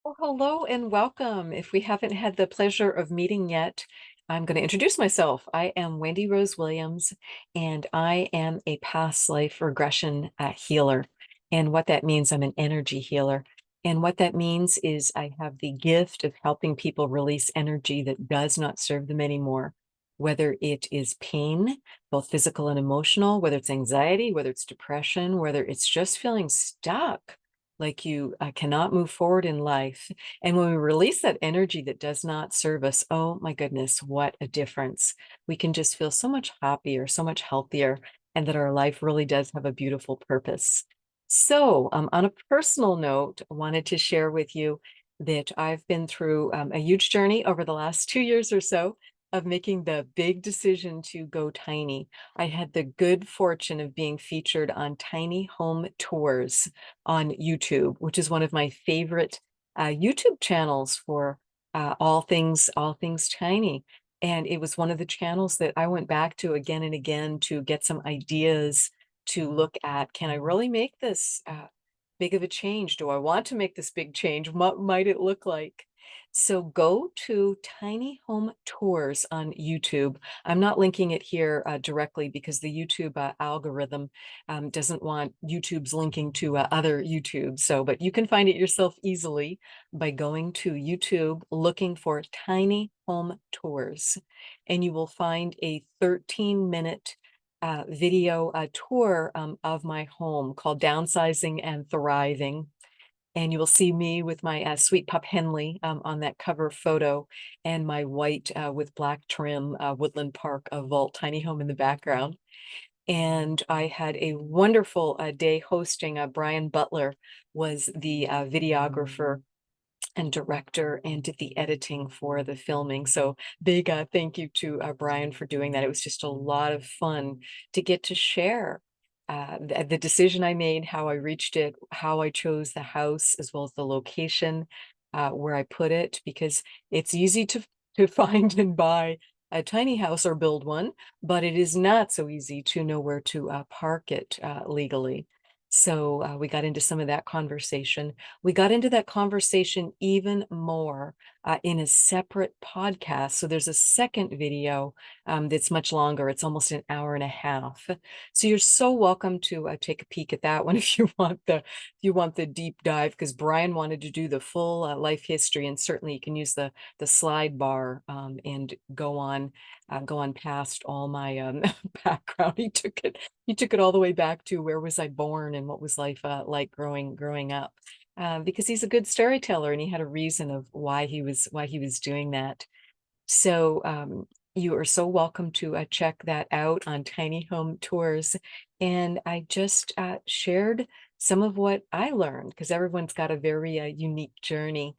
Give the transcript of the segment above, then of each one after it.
Well, hello and welcome. If we haven't had the pleasure of meeting yet, I'm going to introduce myself. I am Wendy Rose Williams, and I am a past life regression healer. And what that means, I'm an energy healer. And what that means is I have the gift of helping people release energy that does not serve them anymore, whether it is pain, both physical and emotional, whether it's anxiety, whether it's depression, whether it's just feeling stuck like you cannot move forward in life. And when we release that energy that does not serve us, oh my goodness, what a difference. We can just feel so much happier, so much healthier, and that our life really does have a beautiful purpose. So, on a personal note, I wanted to share with you that I've been through a huge journey over the last 2 years or so of making the big decision to go tiny. I had the good fortune of being featured on tiny home tours on YouTube, which is one of my favorite YouTube channels for all things tiny. And it was one of the channels that I went back to again and again to get some ideas to look at. Can I really make this big of a change? Do I want to make this big change? What might it look like? So go to Tiny Home Tours on YouTube. I'm not linking it here directly because the YouTube algorithm doesn't want YouTube's linking to other YouTube. So, but you can find it yourself easily by going to YouTube, looking for Tiny Home Tours, and you will find a 13-minute video tour of my home called Downsizing and Thriving. And you will see me with my sweet pup Henley on that cover photo, and my white with black trim Woodland Park Vault tiny home in the background. And I had a wonderful day hosting. Brian Butler was the videographer and director and did the editing for the filming. So big thank you to Brian for doing that. It was just a lot of fun to get to share the decision I made, how I reached it, how I chose the house, as well as the location where I put it, because it's easy to find and buy a tiny house or build one, but it is not so easy to know where to park it legally. So we got into some of that conversation. We got into that conversation even more in a separate podcast. So there's a second video that's much longer. It's almost an hour and a half. So you're so welcome to take a peek at that one if you want the deep dive, because Brian wanted to do the full life history, and certainly you can use the slide bar and go on past all my background. He took it all the way back to where was I born and what was life like growing up, because he's a good storyteller and he had a reason of why he was doing that. So you are so welcome to check that out on Tiny Home Tours. And I just shared some of what I learned, because everyone's got a very unique journey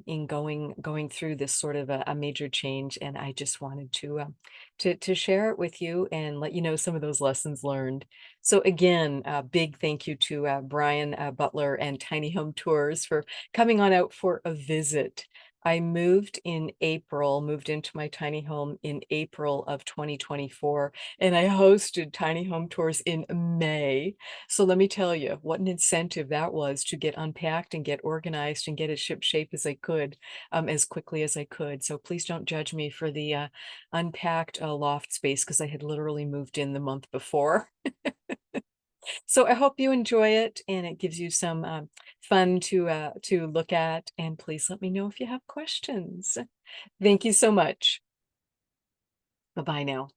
in going through this sort of a major change. And I just wanted to share it with you and let you know some of those lessons learned. So again, a big thank you to Brian Butler and Tiny Home Tours for coming on out for a visit. I moved into my tiny home in April of 2024, and I hosted tiny home tours in May. So let me tell you what an incentive that was to get unpacked and get organized and get as ship shape as I could, as quickly as I could. So please don't judge me for the unpacked loft space, because I had literally moved in the month before. So I hope you enjoy it and it gives you some fun to look at. And please let me know if you have questions. Thank you so much. Bye bye now.